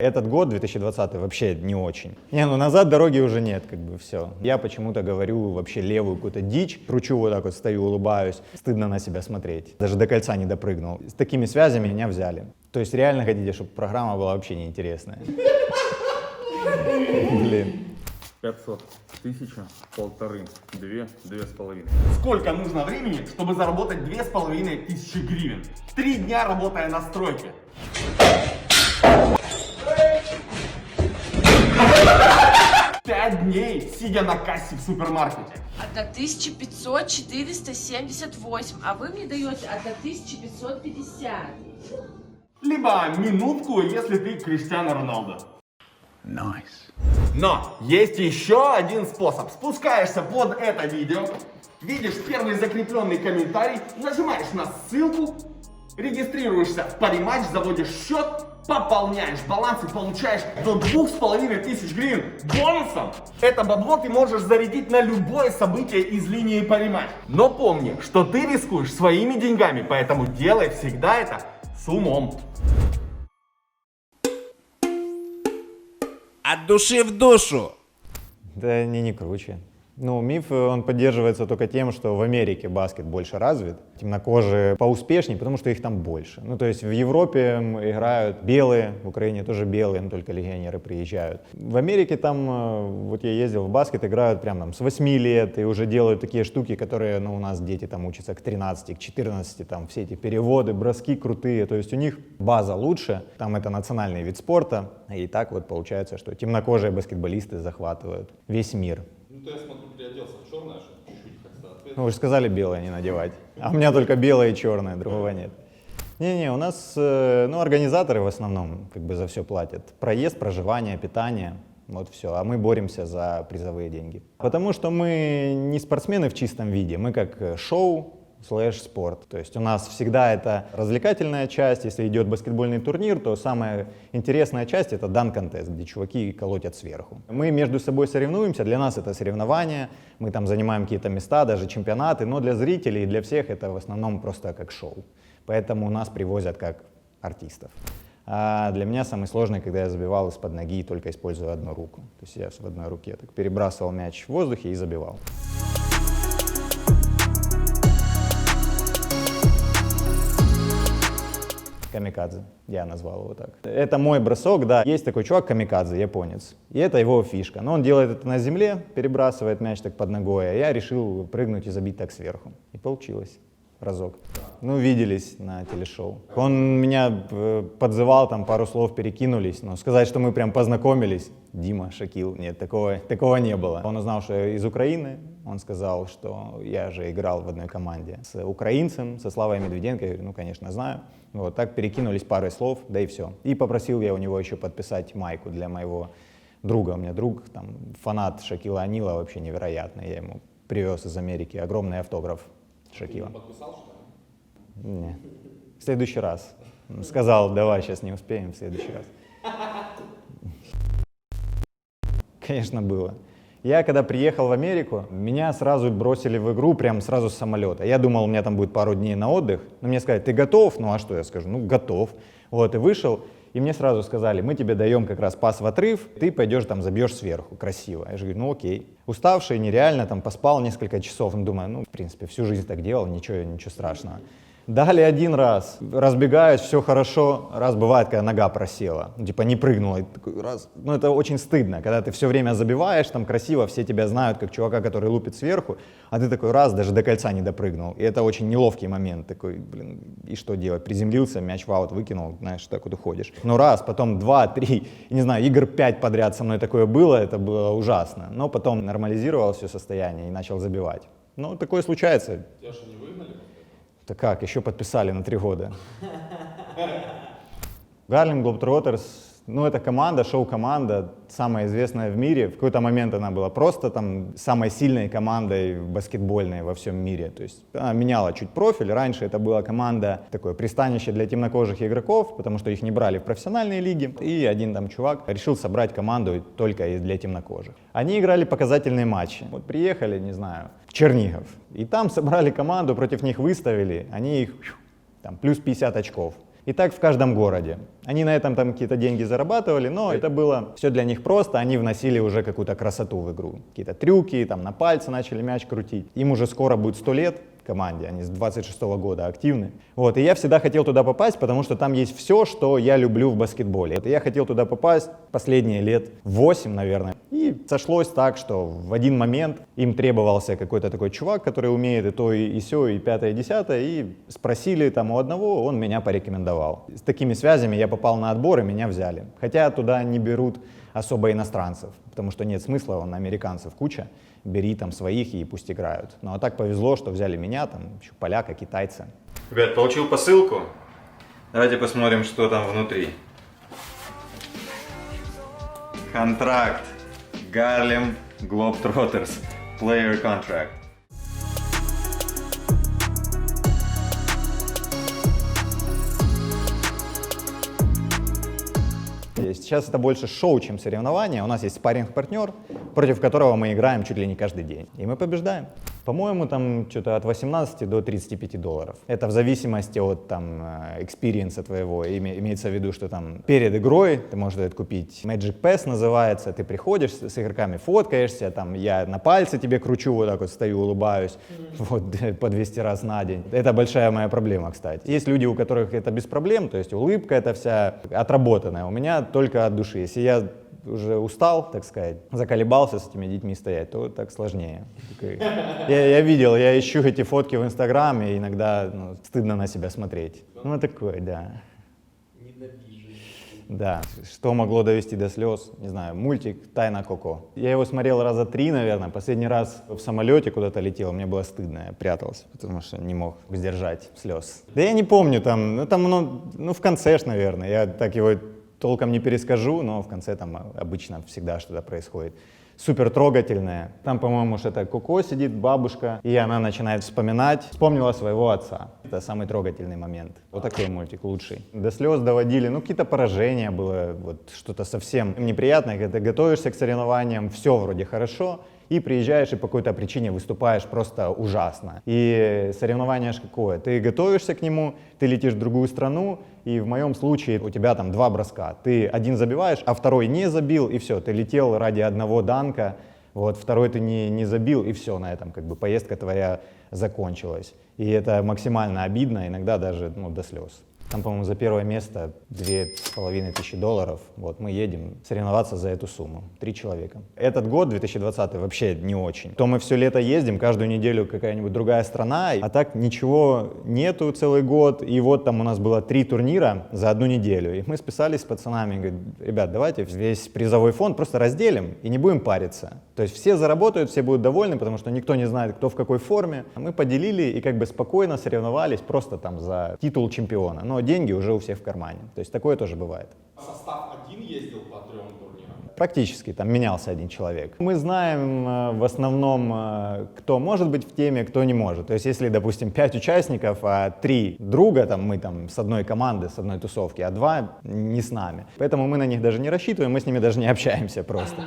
Этот год, 2020, вообще не очень. Ну назад дороги уже нет, как бы все. Я почему-то говорю вообще левую какую-то дичь, кручу вот так вот, стою, улыбаюсь. Стыдно на себя смотреть. Даже до кольца не допрыгнул. С такими связями меня взяли. То есть реально хотите, чтобы программа была вообще неинтересная? Блин. 500, 1000, 1500, 2, 2,5. Сколько нужно времени, чтобы заработать 2500 гривен? 3 дня работая на стройке. 5 дней, сидя на кассе в супермаркете. 1500 478, а вы мне даете 1550. Либо минутку, если ты Криштиану Роналдо. Nice. Но есть еще один способ. Спускаешься под это видео, видишь первый закрепленный комментарий, нажимаешь на ссылку, регистрируешься в Париматч, заводишь счет, пополняешь баланс и получаешь до 2500 гривен бонусом. Это бабло ты можешь зарядить на любое событие из линии Париматч. Но помни, что ты рискуешь своими деньгами, поэтому делай всегда это с умом. От души в душу. Да они не круче. Ну, миф, он поддерживается только тем, что в Америке баскет больше развит, темнокожие поуспешнее, потому что их там больше. Ну, то есть в Европе играют белые, в Украине тоже белые, но только легионеры приезжают. В Америке там, вот я ездил в баскет, играют прям там с 8 лет и уже делают такие штуки, которые, ну, у нас дети там учатся к 13, к 14, там все эти переводы, броски крутые, то есть у них база лучше, там это национальный вид спорта, и так вот получается, что темнокожие баскетболисты захватывают весь мир. Ну, то я смотрю, переоделся в черное, чтобы чуть-чуть как-то ответ. Ну, вы же сказали белое не надевать. А у меня только белое и черное, другого нет. Не-не, у нас, ну, организаторы в основном как бы за все платят. Проезд, проживание, питание, вот все. А мы боремся за призовые деньги. Потому что мы не спортсмены в чистом виде, мы как шоу слэш спорт. То есть у нас всегда это развлекательная часть. Если идет баскетбольный турнир, то самая интересная часть — это дан-контест, где чуваки колотят сверху. Мы между собой соревнуемся, для нас это соревнования, мы там занимаем какие-то места, даже чемпионаты, но для зрителей и для всех это в основном просто как шоу. Поэтому нас привозят как артистов. А для меня самое сложное, когда я забивал из-под ноги, только используя одну руку. То есть я в одной руке так перебрасывал мяч в воздухе и забивал. Камикадзе, я назвал его так. Это мой бросок, да. Есть такой чувак, камикадзе, японец. И это его фишка. Но он делает это на земле, перебрасывает мяч так под ногой, а я решил прыгнуть и забить так сверху. И получилось. Разок. Ну, виделись на телешоу. Он меня подзывал, там пару слов перекинулись, но сказать, что мы прям познакомились, Дима, Шакил, нет, такого не было. Он узнал, что я из Украины, он сказал, что я же играл в одной команде с украинцем, со Славой Медведенко, я говорю, ну, конечно, знаю. Вот так перекинулись парой слов, да и все. И попросил я у него еще подписать майку для моего друга. У меня друг, там, фанат Шакила О'Нила, вообще невероятный, я ему привез из Америки огромный автограф Шакила. Подписал, что ли? Не. В следующий раз. Сказал, давай, сейчас не успеем, в следующий раз. Конечно, было. Я когда приехал в Америку, меня сразу бросили в игру, прям сразу с самолета. Я думал, у меня там будет пару дней на отдых. Но мне сказали, ты готов? Ну а что я скажу? Ну, готов. Вот, и вышел. И мне сразу сказали, мы тебе даем как раз пас в отрыв, ты пойдешь там забьешь сверху, красиво. Я же говорю, ну окей. Уставший, нереально, там поспал несколько часов, ну думаю, ну в принципе всю жизнь так делал, ничего страшного. Дали один раз, разбегаюсь, все хорошо, раз бывает, когда нога просела, ну, типа не прыгнула, такой раз, ну это очень стыдно, когда ты все время забиваешь, там красиво, все тебя знают как чувака, который лупит сверху, а ты такой раз, даже до кольца не допрыгнул, и это очень неловкий момент, такой, блин, и что делать, приземлился, мяч в аут выкинул, знаешь, так вот уходишь. Ну раз, потом 2, 3, не знаю, игр 5 подряд со мной такое было, это было ужасно, но потом нормализировал все состояние и начал забивать. Ну, такое случается. Тебя же не выгнали? Да как, еще подписали на 3 года. Harlem Globetrotters, ну это команда, шоу-команда, самая известная в мире. В какой-то момент она была просто там самой сильной командой баскетбольной во всем мире. То есть она меняла чуть профиль. Раньше это была команда, такое пристанище для темнокожих игроков, потому что их не брали в профессиональные лиги. И один там чувак решил собрать команду только для темнокожих. Они играли показательные матчи. Вот приехали, не знаю, в Чернигов. И там собрали команду, против них выставили. Они их там плюс 50 очков. И так в каждом городе. Они на этом там какие-то деньги зарабатывали, но это было все для них просто, они вносили уже какую-то красоту в игру. Какие-то трюки, там на пальце начали мяч крутить. Им уже скоро будет 100 лет, команде, они с 26-го года активны. Вот, и я всегда хотел туда попасть, потому что там есть все, что я люблю в баскетболе. И я хотел туда попасть последние лет 8, наверное. И сошлось так, что в один момент им требовался какой-то такой чувак, который умеет и то, и сё, и пятое, и десятое, и спросили там у одного, он меня порекомендовал. С такими связями я попал на отбор, и меня взяли. Хотя туда не берут особо иностранцев, потому что нет смысла, вон американцев куча, бери там своих и пусть играют. Ну а так повезло, что взяли меня, там еще поляка, китайца. Ребят, получил посылку. Давайте посмотрим, что там внутри. Контракт. Гарлем Globetrotters. Player contract. Сейчас это больше шоу, чем соревнование. У нас есть спарринг-партнер, против которого мы играем чуть ли не каждый день. И мы побеждаем. По-моему, там что-то от 18 до 35 долларов. Это в зависимости от там экспириенса твоего. Имеется в виду, что там перед игрой ты можешь это купить. Magic Pass называется. Ты приходишь с игроками, фоткаешься. Там я на пальце тебе кручу, вот так вот стою, улыбаюсь. Вот по 200 раз на день. Это большая моя проблема, кстати. Есть люди, у которых это без проблем. То есть улыбка это вся отработанная. У меня только от души. Если я уже устал, так сказать, заколебался с этими детьми стоять, то так сложнее. Я видел, я ищу эти фотки в Инстаграме, и иногда стыдно на себя смотреть. Ну, такое, да. Да, что могло довести до слез, не знаю, мультик «Тайна Коко». Я его смотрел раза 3, наверное, последний раз в самолете куда-то летел, мне было стыдно, я прятался, потому что не мог сдержать слез. Да я не помню, там в конце ж, наверное, я так его толком не перескажу, но в конце там обычно всегда что-то происходит. Супер трогательное. Там, по-моему, это Коко сидит, бабушка, и она начинает вспоминать. Вспомнила своего отца. Это самый трогательный момент. Вот такой мультик лучший. До слез доводили, какие-то поражения было, вот что-то совсем неприятное, когда ты готовишься к соревнованиям, все вроде хорошо, и приезжаешь и по какой-то причине выступаешь просто ужасно. И соревнование же какое? Ты готовишься к нему, ты летишь в другую страну, и в моем случае у тебя там 2 броска. Ты один забиваешь, а второй не забил, и все, ты летел ради одного данка, вот, второй ты не забил, и все, на этом как бы поездка твоя закончилась. И это максимально обидно, иногда даже до слез. Там, по-моему, за первое место $2500. Вот, мы едем соревноваться за эту сумму. 3 человека. Этот год, 2020, вообще не очень. То мы все лето ездим, каждую неделю какая-нибудь другая страна, а так ничего нету целый год. И вот там у нас было 3 турнира за 1 неделю. И мы списались с пацанами, говорят, ребят, давайте весь призовой фонд просто разделим и не будем париться. То есть все заработают, все будут довольны, потому что никто не знает, кто в какой форме. Мы поделили и как бы спокойно соревновались просто там за титул чемпиона. Но деньги уже у всех в кармане. То есть такое тоже бывает. Состав один ездил по 3 турнирам? Практически, там менялся один человек. Мы знаем в основном, кто может быть в теме, кто не может. То есть если, допустим, 5 участников, а 3 друга, мы там с одной команды, с одной тусовки, а 2 не с нами. Поэтому мы на них даже не рассчитываем, мы с ними даже не общаемся просто.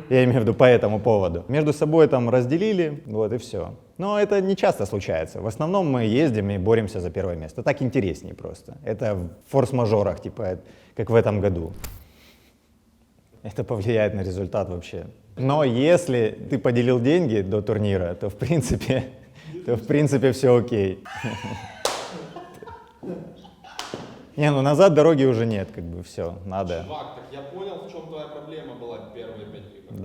Я имею в виду по этому поводу. Между собой там разделили, вот и все. Но это не часто случается. В основном мы ездим и боремся за первое место. Так интереснее просто. Это в форс-мажорах, типа, как в этом году. Это повлияет на результат вообще. Но если ты поделил деньги до турнира, то в принципе все окей. Не, назад дороги уже нет, как бы все, надо. Чувак, так я понял, в чем твоя проблема была первые 5 игр.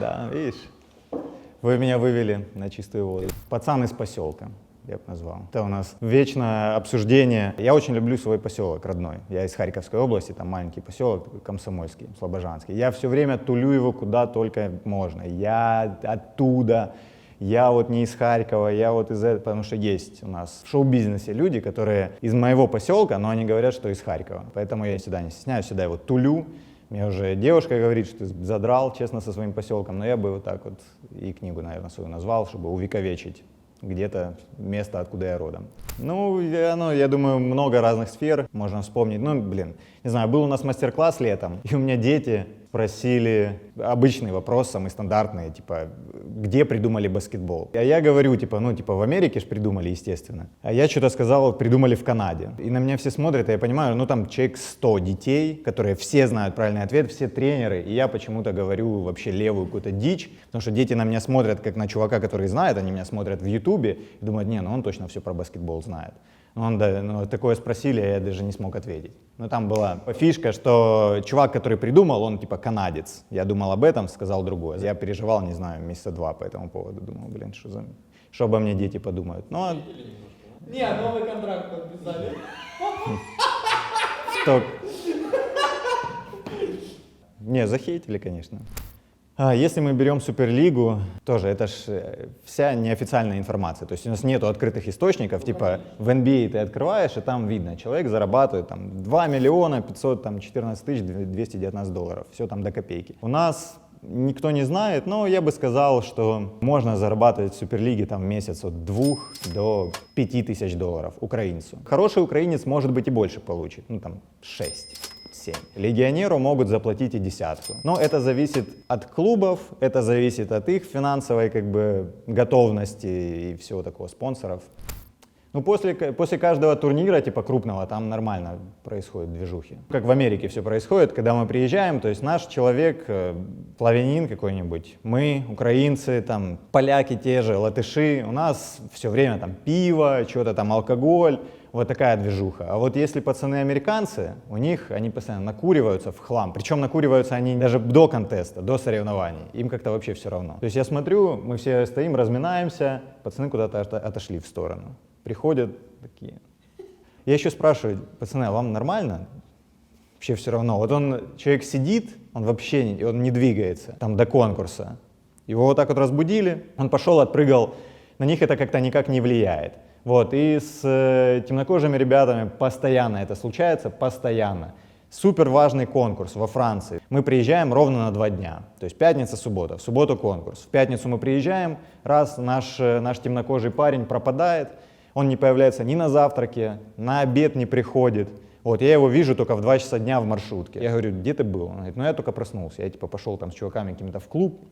Да, видишь. Вы меня вывели на чистую воду. Пацан из поселка, я бы назвал. Это у нас вечное обсуждение. Я очень люблю свой поселок родной. Я из Харьковской области, там маленький поселок, Комсомольский, Слобожанский. Я все время тулю его куда только можно. Я оттуда, я вот не из Харькова, я вот из этого, потому что есть у нас в шоу-бизнесе люди, которые из моего поселка, но они говорят, что из Харькова. Поэтому я всегда не стесняюсь, всегда его тулю. Мне уже девушка говорит, что ты задрал, честно, со своим поселком, но я бы вот так вот и книгу, наверное, свою назвал, чтобы увековечить где-то место, откуда я родом. Я думаю, много разных сфер можно вспомнить. Не знаю, был у нас мастер-класс летом, и у меня дети Спросили обычный вопрос, самый стандартный, типа, где придумали баскетбол? А я говорю, типа, ну, типа, в Америке же придумали, естественно. А я что-то сказал, придумали в Канаде. И на меня все смотрят, и я понимаю, ну, там человек 100 детей, которые все знают правильный ответ, все тренеры, и я почему-то говорю вообще левую какую-то дичь, потому что дети на меня смотрят, как на чувака, который знает, они меня смотрят в Ютубе, и думают, не, ну, он точно все про баскетбол знает. Ну, такое спросили, а я даже не смог ответить. Но там была фишка, что чувак, который придумал, он типа канадец. Я думал об этом, сказал другое. Я переживал, не знаю, месяца 2 по этому поводу. Думал, блин, что обо мне дети подумают. Ну, Не, новый контракт подписали. что... Не, захейтили, конечно. Если мы берем Суперлигу, тоже это ж вся неофициальная информация. То есть у нас нету открытых источников, типа в NBA ты открываешь, и там видно, человек зарабатывает там 2 миллиона 514 тысяч 219 долларов. Все там до копейки. У нас никто не знает, но я бы сказал, что можно зарабатывать в Суперлиге там в месяц от 2 до 5 тысяч долларов украинцу. Хороший украинец, может быть, и больше получит, ну там 6. 7. Легионеру могут заплатить и 10. Но это зависит от клубов, это зависит от их финансовой как бы готовности и всего такого, спонсоров. Ну, после каждого турнира, типа крупного, там нормально происходят движухи. Как в Америке все происходит, когда мы приезжаем, то есть наш человек, славянин какой-нибудь, мы, украинцы, там, поляки те же, латыши, у нас все время там пиво, что-то там алкоголь, вот такая движуха. А вот если пацаны американцы, у них, они постоянно накуриваются в хлам, причем накуриваются они даже до контеста, до соревнований, им как-то вообще все равно. То есть я смотрю, мы все стоим, разминаемся, пацаны куда-то отошли в сторону. Приходят такие. Я еще спрашиваю, пацаны, а вам нормально? Вообще все равно. Вот человек сидит, он вообще он не двигается, там до конкурса. Его вот так вот разбудили, он пошел, отпрыгал. На них это как-то никак не влияет. Вот, и с темнокожими ребятами постоянно это случается, постоянно. Супер важный конкурс во Франции. Мы приезжаем ровно на 2 дня. То есть пятница, суббота. В субботу конкурс. В пятницу мы приезжаем, раз наш темнокожий парень пропадает, он не появляется ни на завтраке, на обед не приходит. Вот, я его вижу только в 2 часа дня в маршрутке. Я говорю, где ты был? Он говорит, ну я только проснулся. Я типа пошел там с чуваками какими-то в клуб,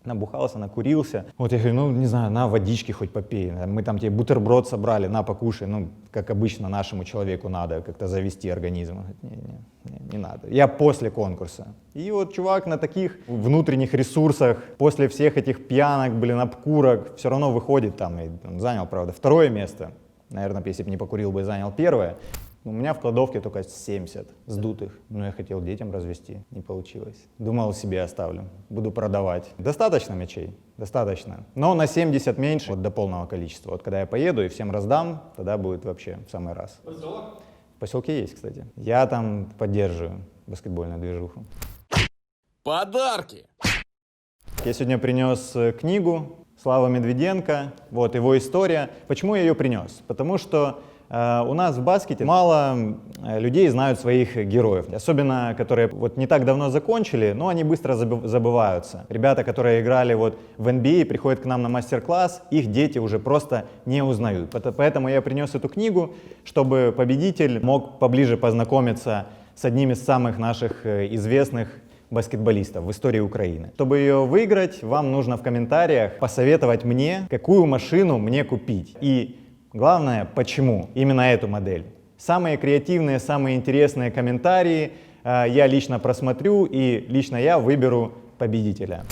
набухался, накурился. Вот я говорю, ну не знаю, на водички хоть попей. Мы там тебе бутерброд собрали, на покушай. Ну, как обычно, нашему человеку надо как-то завести организм. Он говорит, не надо. Я после конкурса. И вот чувак на таких внутренних ресурсах, после всех этих пьянок, обкурок, все равно выходит там. И он занял, правда, 2 место. Наверное, если бы не покурил бы, занял 1. У меня в кладовке только 70 сдутых. Но я хотел детям развести, не получилось. Думал, себе оставлю, буду продавать. Достаточно мячей? Достаточно. Но на 70 меньше, вот до полного количества. Вот когда я поеду и всем раздам, тогда будет вообще в самый раз. Поселок? В поселке есть, кстати. Я там поддерживаю баскетбольную движуху. Подарки! Я сегодня принес книгу Слава Медведенко, вот его история. Почему я ее принес? Потому что у нас в баскете мало людей знают своих героев, особенно которые вот не так давно закончили, но они быстро забываются. Ребята, которые играли вот в NBA, приходят к нам на мастер-класс, их дети уже просто не узнают. Поэтому я принес эту книгу, чтобы победитель мог поближе познакомиться с одним из самых наших известных баскетболистов в истории Украины. Чтобы ее выиграть, вам нужно в комментариях посоветовать мне, какую машину мне купить. И главное, почему именно эту модель. Самые креативные, самые интересные комментарии я лично просмотрю, и лично я выберу победителя.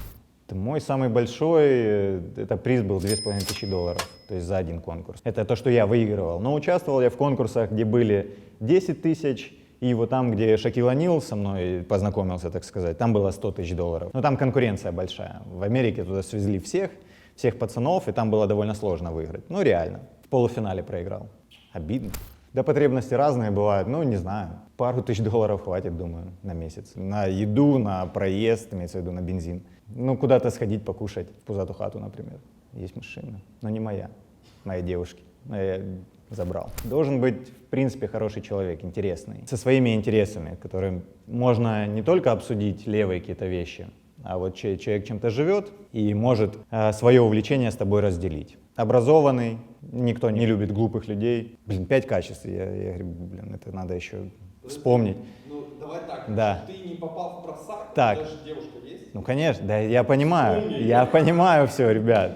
Мой самый большой, это приз был $2500, то есть за один конкурс. Это то, что я выигрывал. Но участвовал я в конкурсах, где были 10 тысяч, и вот там, где Шакил О'Нил со мной познакомился, так сказать, там было $100 000. Но там конкуренция большая. В Америке туда свезли всех пацанов, и там было довольно сложно выиграть. Ну реально. В полуфинале проиграл. Обидно. Да, потребности разные бывают, ну не знаю. Пару тысяч долларов хватит, думаю, на месяц. На еду, на проезд, имеется в виду на бензин. Ну куда-то сходить покушать, в пузатую хату, например. Есть машина, но не моя, моей девушки. Я забрал. Должен быть, в принципе, хороший человек, интересный, со своими интересами, которым можно не только обсудить левые какие-то вещи, а вот человек чем-то живет и может свое увлечение с тобой разделить. Образованный, никто не любит глупых людей. 5 качеств. Я говорю, это надо еще вспомнить. Ну, давай так. Да. Ты не попал в просак, Так. даже девушка есть? Ну, конечно, да, я понимаю все, ребят.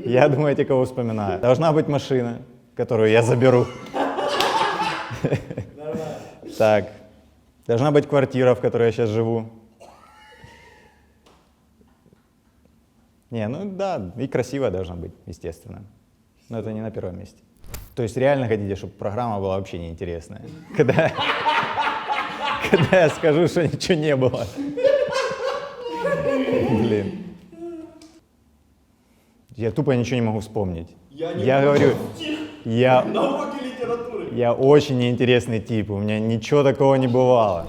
Я думаете, кого вспоминаю. Должна быть машина, которую я заберу. Так, должна быть квартира, в которой я сейчас живу. Не, ну да, и красивая должна быть, естественно. Но это не на первом месте. То есть реально хотите, чтобы программа была вообще неинтересная? Когда я скажу, что ничего не было. Блин. Я тупо ничего не могу вспомнить. Я говорю, На уроке литературы. я очень неинтересный тип, у меня ничего такого не бывало.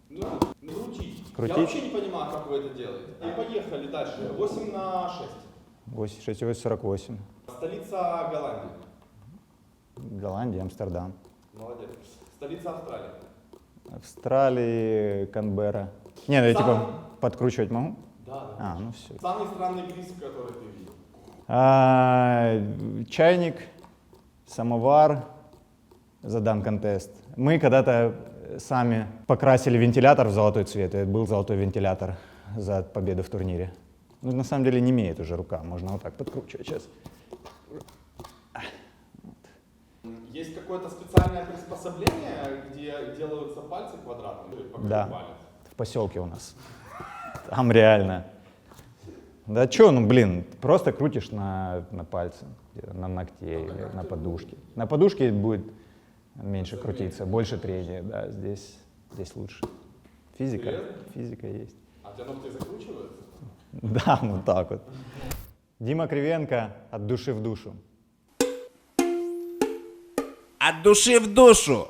Ну, крутить. Крутить? Я вообще не понимаю, как вы это делаете. И поехали дальше. 8/6. 6,48. Столица Голландии. Голландия, Амстердам. Молодец. Столица Австралии. Австралии, Канберра. Не, ну я типа подкручивать могу? Да. А, ну все. Самый странный гризь, который ты видел. Чайник, самовар, задан контест. Мы когда-то сами покрасили вентилятор в золотой цвет, и это был золотой вентилятор за победу в турнире. Ну, на самом деле не имеет уже рука, можно вот так подкручивать сейчас. Есть какое-то специальное приспособление, где делаются пальцы квадратными? Покажи Да, палец. в поселке у нас. Там реально. Да чё, ну блин, просто крутишь на пальце, на ногте или на подушке. На подушке будет меньше крутиться, больше трения, да, здесь лучше. Физика есть. А у тебя ногти закручиваются? Да, вот так вот. Дима Кривенко от души в душу. От души в душу.